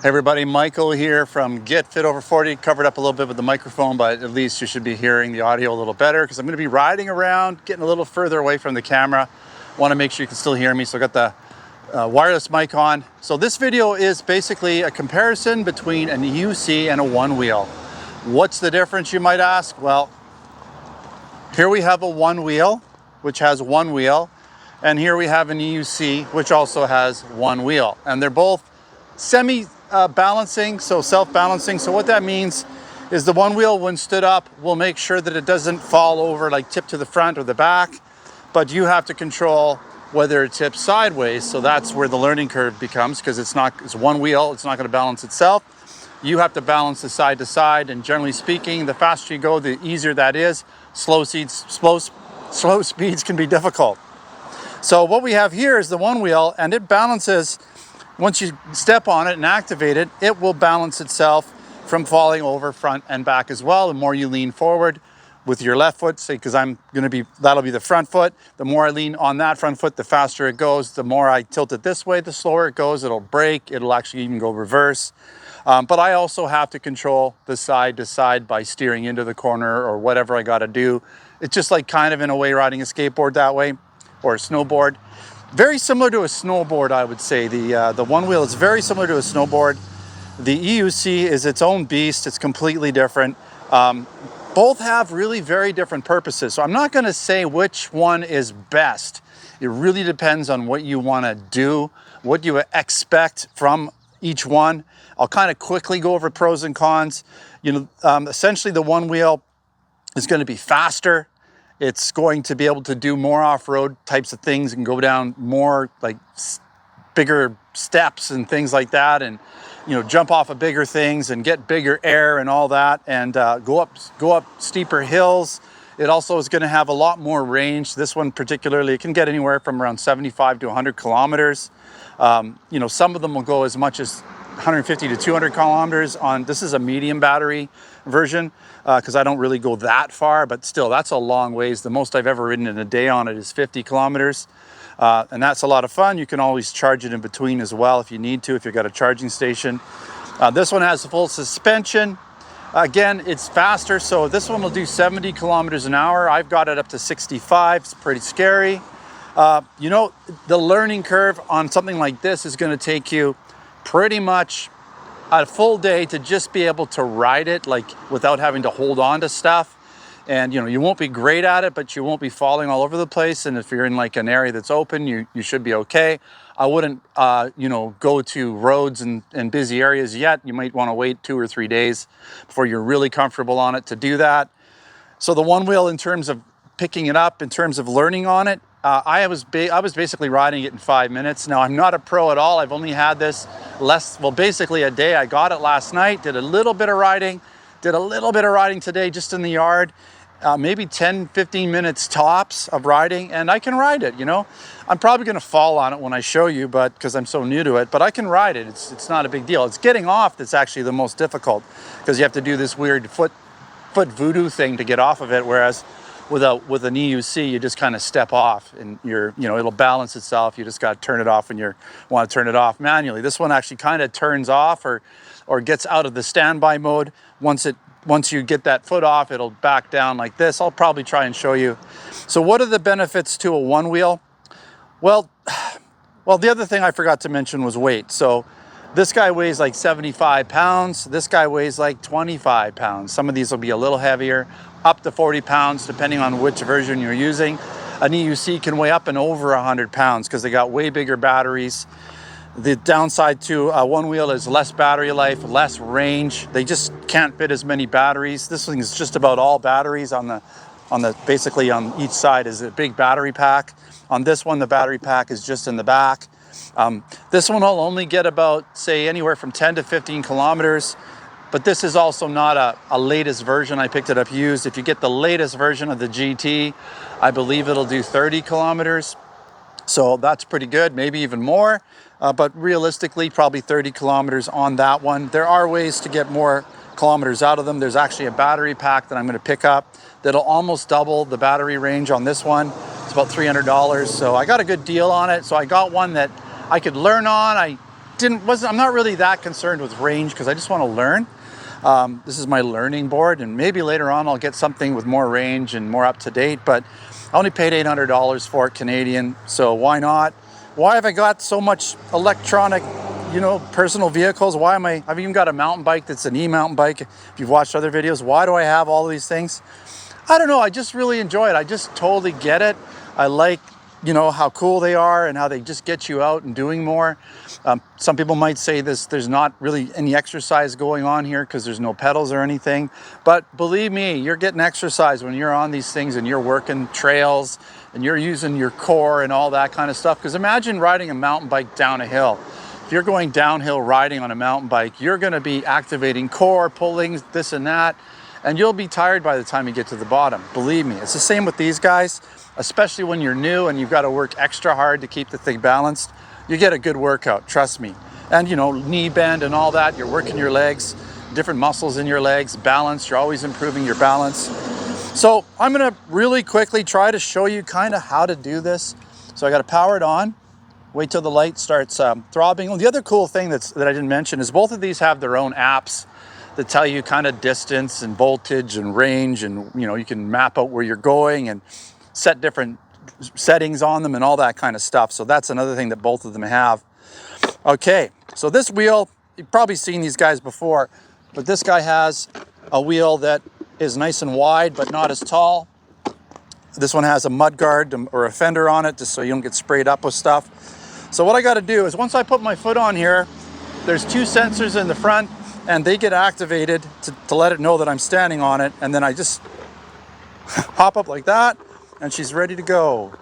Hey everybody, Michael here from Get Fit Over 40. Covered up a little bit with the microphone, but at least you should be hearing the audio a little better because I'm going to be riding around, getting a little further away from the camera. Want to make sure you can still hear me, so I got the wireless mic on. So this video is basically a comparison between an EUC and a Onewheel. What's the difference, you might ask? Well, here we have a Onewheel, which has one wheel, and here we have an EUC, which also has one wheel, and they're both semi-balancing, so self-balancing. So what that means is the one wheel, when stood up, will make sure that it doesn't fall over, like tip to the front or the back, but you have to control whether it tips sideways. So that's where the learning curve becomes, because it's one wheel, it's not going to balance itself. You have to balance the side to side, and generally speaking, the faster you go, the easier that is. Slow speeds can be difficult. So what we have here is the one wheel, and it balances. Once you step on it and activate it, it will balance itself from falling over front and back as well. The more you lean forward with your left foot, say, because that'll be the front foot. The more I lean on that front foot, the faster it goes. The more I tilt it this way, the slower it goes. It'll brake. It'll actually even go reverse. But I also have to control the side to side by steering into the corner or whatever I got to do. It's just like kind of in a way riding a skateboard that way, or a snowboard. Very similar to a snowboard, I would say. The one wheel is very similar to a snowboard. The EUC is its own beast. It's completely different. Both have really very different purposes. So I'm not going to say which one is best. It really depends on what you want to do, what you expect from each one. I'll kind of quickly go over pros and cons. Essentially the one wheel is going to be faster. It's going to be able to do more off-road types of things and go down more like bigger steps and things like that, and jump off of bigger things and get bigger air and all that, and go up steeper hills. It also is going to have a lot more range. This one particularly, it can get anywhere from around 75 to 100 kilometers. Some of them will go as much as 150 to 200 kilometers on. This is a medium battery version because I don't really go that far, but still, that's a long ways. The most I've ever ridden in a day on it is 50 kilometers, and that's a lot of fun. You can always charge it in between as well if you need to, if you've got a charging station. This one has full suspension. Again, it's faster, so this one will do 70 kilometers an hour. I've got it up to 65. It's pretty scary. The learning curve on something like this is going to take you pretty much a full day to just be able to ride it, like without having to hold on to stuff. And you won't be great at it, but you won't be falling all over the place. And if you're in like an area that's open, you should be okay. I wouldn't go to roads and busy areas yet. You might want to wait 2 or 3 days before you're really comfortable on it to do that. So the one wheel, in terms of picking it up, in terms of learning on it, I was basically riding it in 5 minutes. Now, I'm not a pro at all. I've only had this basically a day. I got it last night, did a little bit of riding today just in the yard, maybe 10, 15 minutes tops of riding, and I can ride it, I'm probably going to fall on it when I show you, but because I'm so new to it, but I can ride it. It's not a big deal. It's getting off that's actually the most difficult, because you have to do this weird foot voodoo thing to get off of it, whereas with an EUC, you just kind of step off and it'll balance itself. You just got to turn it off when you want to turn it off manually. This one actually kind of turns off or gets out of the standby mode. Once you get that foot off, it'll back down like this. I'll probably try and show you. So what are the benefits to a one wheel? Well, the other thing I forgot to mention was weight. So this guy weighs like 75 pounds. This guy weighs like 25 pounds. Some of these will be a little heavier, up to 40 pounds, depending on which version you're using. An EUC can weigh up and over 100 pounds because they got way bigger batteries. The downside to one wheel is less battery life, less range. They just can't fit as many batteries. This thing is just about all batteries basically on each side is a big battery pack. On this one, the battery pack is just in the back. This one will only get about, say, anywhere from 10 to 15 kilometers. But this is also not a latest version. I picked it up used. If you get the latest version of the GT, I believe it'll do 30 kilometers. So that's pretty good, maybe even more. But realistically, probably 30 kilometers on that one. There are ways to get more kilometers out of them. There's actually a battery pack that I'm going to pick up that'll almost double the battery range on this one. It's about $300. So I got a good deal on it. So I got one that I could learn on. I'm not really that concerned with range because I just want to learn. This is my learning board, and maybe later on I'll get something with more range and more up to date, but I only paid $800 for it Canadian, so why not? Why have I got so much electronic, you know, personal vehicles? Why am I've even got a mountain bike that's an e-mountain bike. If you've watched other videos, why do I have all these things? I don't know, I just really enjoy it. I just totally get it. I like, you know, how cool they are and how they just get you out and doing more. Some people might say there's not really any exercise going on here because there's no pedals or anything. But believe me, you're getting exercise when you're on these things and you're working trails and you're using your core and all that kind of stuff. Because imagine riding a mountain bike down a hill. If you're going downhill riding on a mountain bike, you're going to be activating core, pulling this and that, and you'll be tired by the time you get to the bottom. Believe me, it's the same with these guys. Especially when you're new and you've got to work extra hard to keep the thing balanced, you get a good workout, trust me. And you know, knee bend and all that, you're working your legs, different muscles in your legs, balance, you're always improving your balance. So I'm gonna really quickly try to show you kind of how to do this. So I gotta power it on, wait till the light starts throbbing. The other cool thing that I didn't mention is both of these have their own apps that tell you kind of distance and voltage and range, and you know, you can map out where you're going and set different settings on them and all that kind of stuff. So that's another thing that both of them have. Okay, so this wheel, you've probably seen these guys before, but this guy has a wheel that is nice and wide but not as tall. This one has a mud guard or a fender on it just so you don't get sprayed up with stuff. So what I got to do is once I put my foot on here, there's two sensors in the front and they get activated to let it know that I'm standing on it, and then I just hop up like that and she's ready to go.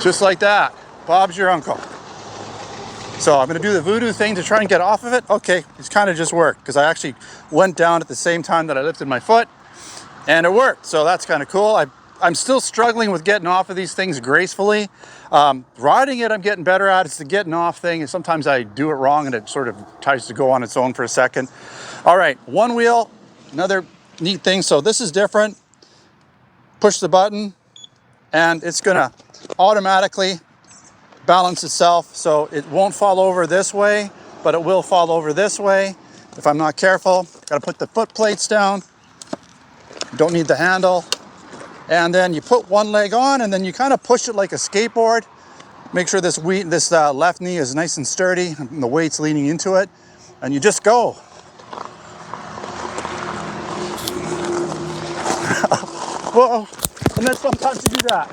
Just like that, Bob's your uncle. So I'm gonna do the voodoo thing to try and get off of it. Okay, it's kind of just worked because I actually went down at the same time that I lifted my foot and it worked. So that's kind of cool. I'm still struggling with getting off of these things gracefully. Riding it, I'm getting better at. It's the getting off thing. And sometimes I do it wrong and it sort of tries to go on its own for a second. All right, one wheel, another neat thing. So this is different. Push the button and it's gonna automatically balance itself, so it won't fall over this way, but it will fall over this way if I'm not careful. Got to put the foot plates down. Don't need the handle. And then you put one leg on and then you kind of push it like a skateboard. Make sure this left knee is nice and sturdy and the weight's leaning into it, and you just go. Whoa, and then sometimes you do that.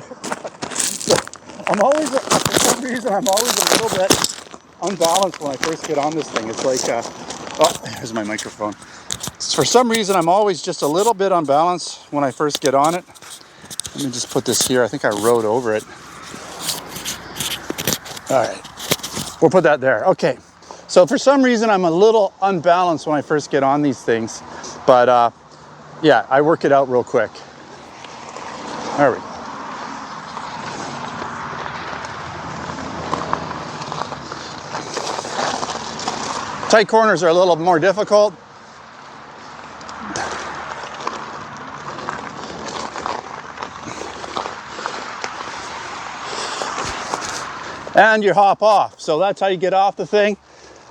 For some reason, I'm always a little bit unbalanced when I first get on this thing. It's like, oh, there's my microphone. For some reason, I'm always just a little bit unbalanced when I first get on it. Let me just put this here. I think I rode over it. All right, we'll put that there. Okay, so for some reason, I'm a little unbalanced when I first get on these things. But yeah, I work it out real quick. There we go. Tight corners are a little more difficult. And you hop off. So that's how you get off the thing.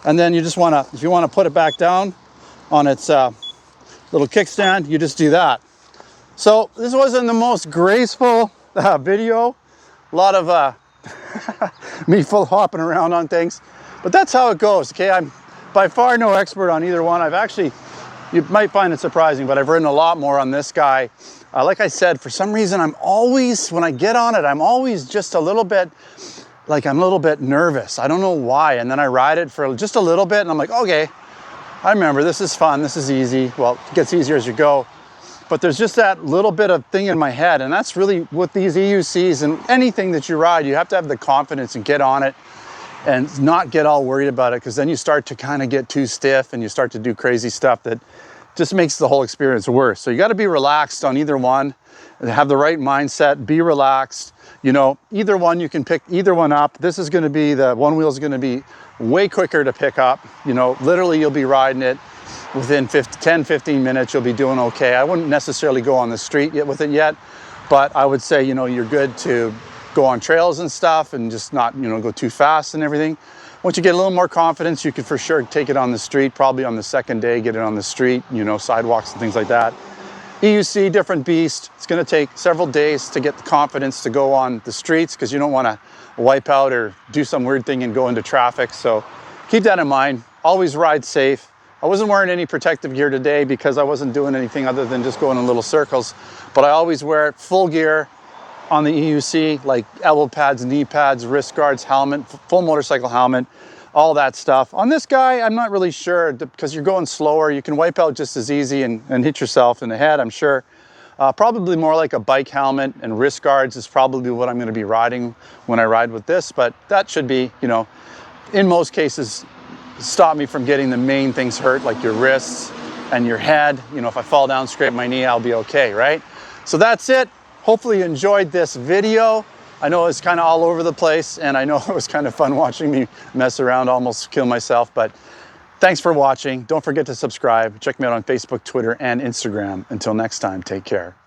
And then you just wanna, if you wanna put it back down on its little kickstand, you just do that. So this wasn't the most graceful video. A lot of me full hopping around on things, but that's how it goes, okay? I'm by far no expert on either one. I've actually, you might find it surprising, but I've ridden a lot more on this guy. Like I said, for some reason, I'm always, when I get on it, I'm always just a little bit, like I'm a little bit nervous. I don't know why. And then I ride it for just a little bit and I'm like, okay, I remember this is fun, this is easy. Well, it gets easier as you go. But there's just that little bit of thing in my head. And that's really with these EUCs and anything that you ride, you have to have the confidence and get on it and not get all worried about it, because then you start to kind of get too stiff and you start to do crazy stuff that just makes the whole experience worse. So you got to be relaxed on either one, have the right mindset, be relaxed. You know, either one, you can pick either one up. This is going to be, the Onewheel is going to be way quicker to pick up. You know, literally you'll be riding it within 10-15 minutes. You'll be doing okay. I wouldn't necessarily go on the street with it yet, but I would say, you know, you're good to go on trails and stuff and just not, you know, go too fast and everything. Once you get a little more confidence, you can for sure take it on the street, probably on the second day, get it on the street, you know, sidewalks and things like that. EUC, different beast. It's going to take several days to get the confidence to go on the streets, because you don't want to wipe out or do some weird thing and go into traffic. So keep that in mind. Always ride safe. I wasn't wearing any protective gear today because I wasn't doing anything other than just going in little circles, but I always wear full gear on the EUC, like elbow pads, knee pads, wrist guards, helmet, full motorcycle helmet, all that stuff. On this guy, I'm not really sure, because you're going slower. You can wipe out just as easy and hit yourself in the head, I'm sure. Probably more like a bike helmet and wrist guards is probably what I'm going to be riding when I ride with this, but that should be, you know, in most cases, stop me from getting the main things hurt, like your wrists and your head. You know, if I fall down, scrape my knee, I'll be okay, right? So that's it. Hopefully you enjoyed this video. I know it's kind of all over the place, and I know it was kind of fun watching me mess around, almost kill myself, but thanks for watching. Don't forget to subscribe. Check me out on Facebook, Twitter, and Instagram. Until next time, take care.